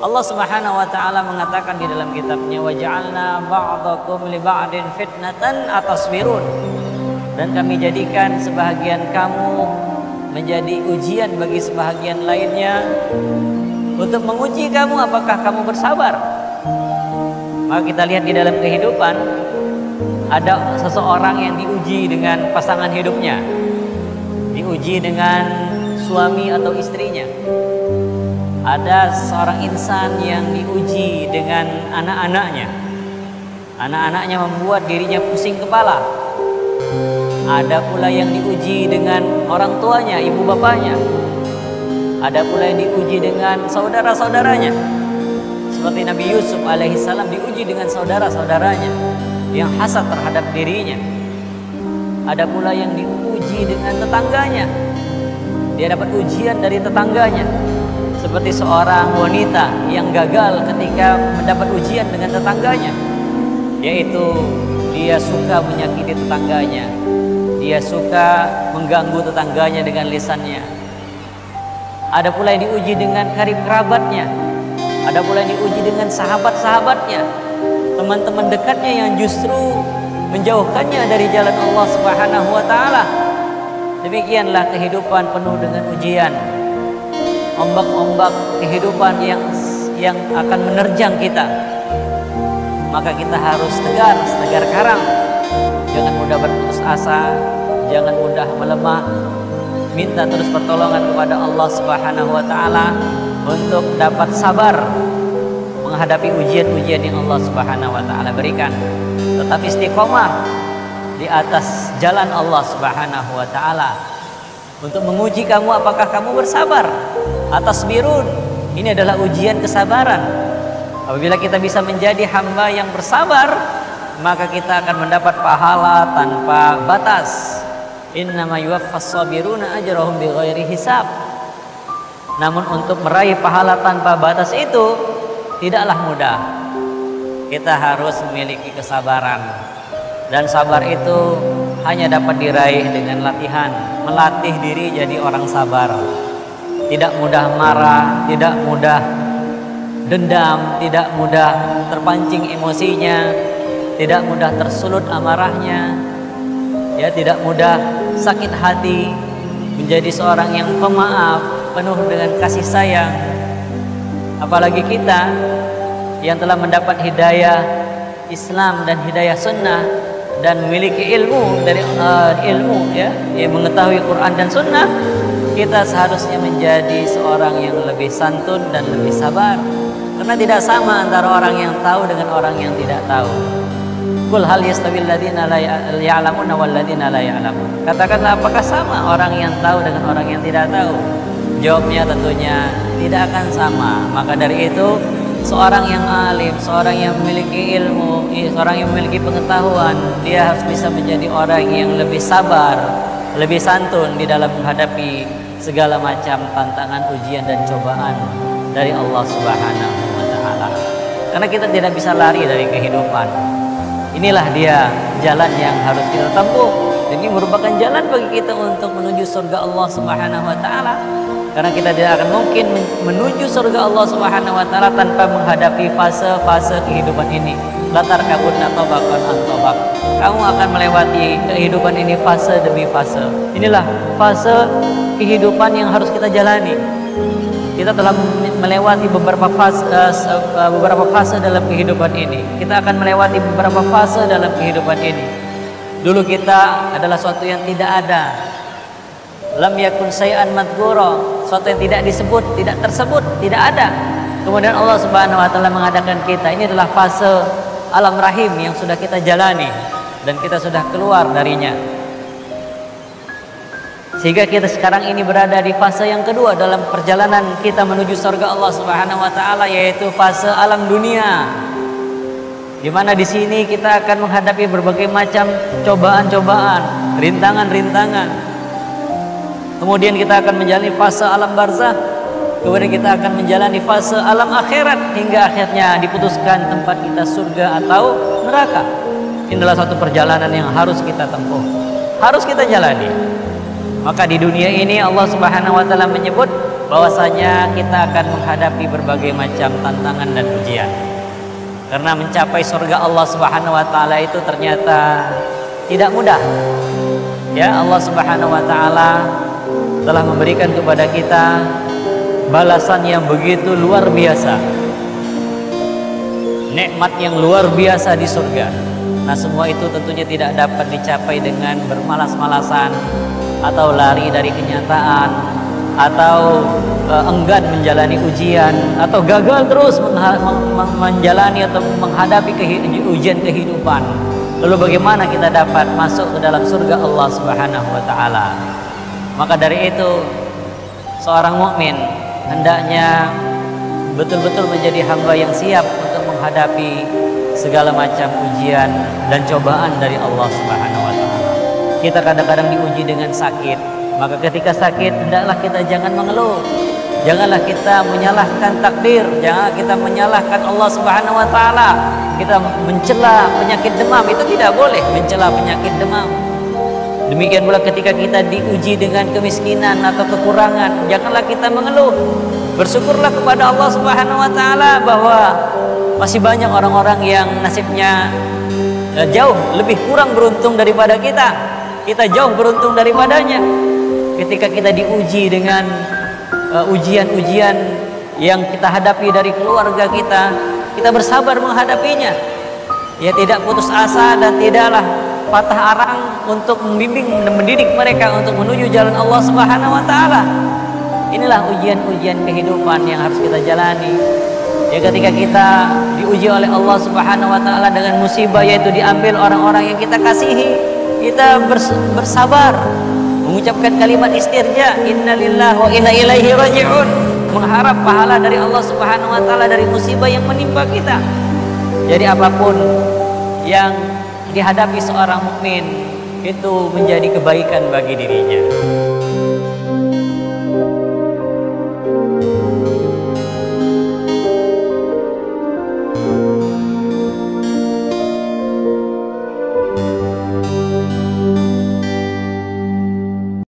Allah Subhanahu wa taala mengatakan di dalam kitabnya, wa ja'alna ba'dakum li ba'din fitnatan atasbirun. Dan kami jadikan sebahagian kamu menjadi ujian bagi sebahagian lainnya untuk menguji kamu apakah kamu bersabar. Maka kita lihat di dalam kehidupan ada seseorang yang diuji dengan pasangan hidupnya, diuji dengan suami atau istrinya. Ada seorang insan yang diuji dengan anak-anaknya. Anak-anaknya membuat dirinya pusing kepala. Ada pula yang diuji dengan orang tuanya, ibu bapaknya. Ada pula yang diuji dengan saudara-saudaranya. Seperti Nabi Yusuf alaihissalam diuji dengan saudara-saudaranya yang hasad terhadap dirinya. Ada pula yang diuji dengan tetangganya. Dia dapat ujian dari tetangganya. Seperti seorang wanita yang gagal ketika mendapat ujian dengan tetangganya, yaitu dia suka menyakiti tetangganya. Dia suka mengganggu tetangganya dengan lisannya. Ada pula yang diuji dengan karib kerabatnya. Ada pula yang diuji dengan sahabat-sahabatnya, teman-teman dekatnya yang justru menjauhkannya dari jalan Allah Subhanahu wa taala. Demikianlah kehidupan penuh dengan ujian. Ombak-ombak kehidupan yang akan menerjang kita. Maka kita harus tegar karang. Jangan mudah berputus asa, jangan mudah melemah. Minta terus pertolongan kepada Allah Subhanahu wa taala untuk dapat sabar menghadapi ujian-ujian yang Allah Subhanahu wa taala berikan. Tetap istiqomah di atas jalan Allah Subhanahu wa taala untuk menguji kamu apakah kamu bersabar. Atas birun, ini adalah ujian kesabaran. Apabila kita bisa menjadi hamba yang bersabar, maka kita akan mendapat pahala tanpa batas. Innama yuwaffas sabiruna ajrahum bighairi hisab. Namun untuk meraih pahala tanpa batas itu tidaklah mudah. Kita harus memiliki kesabaran. Dan sabar itu hanya dapat diraih dengan latihan, melatih diri jadi orang sabar. Tidak mudah marah, tidak mudah dendam, tidak mudah terpancing emosinya, tidak mudah tersulut amarahnya, ya, tidak mudah sakit hati, menjadi seorang yang pemaaf, penuh dengan kasih sayang. Apalagi kita yang telah mendapat hidayah Islam dan hidayah sunnah dan memiliki ilmu dari ilmu, ya, yang mengetahui Quran dan sunnah, kita seharusnya menjadi seorang yang lebih santun dan lebih sabar. Karena tidak sama antara orang yang tahu dengan orang yang tidak tahu. Qul hal yastawil ladzina la ya'lamuna wal ladzina la ya'lamun. Katakanlah, apakah sama orang yang tahu dengan orang yang tidak tahu? Jawabnya tentunya tidak akan sama. Maka dari itu, seorang yang alim, seorang yang memiliki ilmu, seorang yang memiliki pengetahuan, dia harus bisa menjadi orang yang lebih sabar, lebih santun di dalam menghadapi segala macam tantangan, ujian dan cobaan dari Allah Subhanahu wa taala. Karena kita tidak bisa lari dari kehidupan. Inilah dia jalan yang harus kita tempuh. Ini merupakan jalan bagi kita untuk menuju surga Allah Subhanahu wa taala. Karena kita tidak akan mungkin menuju surga Allah Subhanahu wa taala tanpa menghadapi fase-fase kehidupan ini. Latar kabutna tobakon antobak. Kamu akan melewati kehidupan ini fase demi fase. Inilah fase kehidupan yang harus kita jalani. Kita telah melewati beberapa fase dalam kehidupan ini. Kita akan melewati beberapa fase dalam kehidupan ini. Dulu kita adalah suatu yang tidak ada. Lam yakun syai'an madhkura, suatu yang tidak disebut, tidak tersebut, tidak ada. Kemudian Allah Subhanahu wa taala mengadakan kita. Ini adalah fase alam rahim yang sudah kita jalani dan kita sudah keluar darinya. Sehingga kita sekarang ini berada di fase yang kedua dalam perjalanan kita menuju surga Allah Subhanahu wa taala, yaitu fase alam dunia. Di mana di sini kita akan menghadapi berbagai macam cobaan-cobaan, rintangan-rintangan. Kemudian kita akan menjalani fase alam barzakh. Kemudian kita akan menjalani fase alam akhirat hingga akhirnya diputuskan tempat kita surga atau neraka. Ini adalah suatu perjalanan yang harus kita tempuh, harus kita jalani. Maka di dunia ini Allah Subhanahu wa taala menyebut bahwasanya kita akan menghadapi berbagai macam tantangan dan ujian. Karena mencapai surga Allah Subhanahu wa taala itu ternyata tidak mudah. Ya, Allah Subhanahu wa taala telah memberikan kepada kita balasan yang begitu luar biasa. Nikmat yang luar biasa di surga. Nah, semua itu tentunya tidak dapat dicapai dengan bermalas-malasan atau lari dari kenyataan atau enggan menjalani ujian atau gagal terus menjalani atau menghadapi ujian kehidupan. Lalu bagaimana kita dapat masuk ke dalam surga Allah Subhanahu wa taala? Maka dari itu seorang mukmin hendaknya betul-betul menjadi hamba yang siap untuk menghadapi segala macam ujian dan cobaan dari Allah Subhanahu wa taala. Kita kadang-kadang diuji dengan sakit, maka ketika sakit hendaklah kita jangan mengeluh. Janganlah kita menyalahkan takdir, jangan kita menyalahkan Allah Subhanahu wa taala. Kita mencela penyakit demam, itu tidak boleh, mencela penyakit demam. Demikian pula ketika kita diuji dengan kemiskinan atau kekurangan, janganlah kita mengeluh. Bersyukurlah kepada Allah Subhanahu wa taala bahwa masih banyak orang-orang yang nasibnya jauh lebih kurang beruntung daripada kita. Kita jauh beruntung daripadanya. Ketika kita diuji dengan ujian-ujian yang kita hadapi dari keluarga kita, kita bersabar menghadapinya. Ya, tidak putus asa dan tidaklah patah arang untuk membimbing dan mendidik mereka untuk menuju jalan Allah Subhanahu wa taala. Inilah ujian-ujian kehidupan yang harus kita jalani. Ya, ketika kita diuji oleh Allah Subhanahu wa taala dengan musibah, yaitu diambil orang-orang yang kita kasihi, kita bersabar, mengucapkan kalimat istirja, innalillahi wa inna ilaihi raji'un, mengharap pahala dari Allah Subhanahu wa taala dari musibah yang menimpa kita. Jadi apapun yang dihadapi seorang mukmin itu menjadi kebaikan bagi dirinya.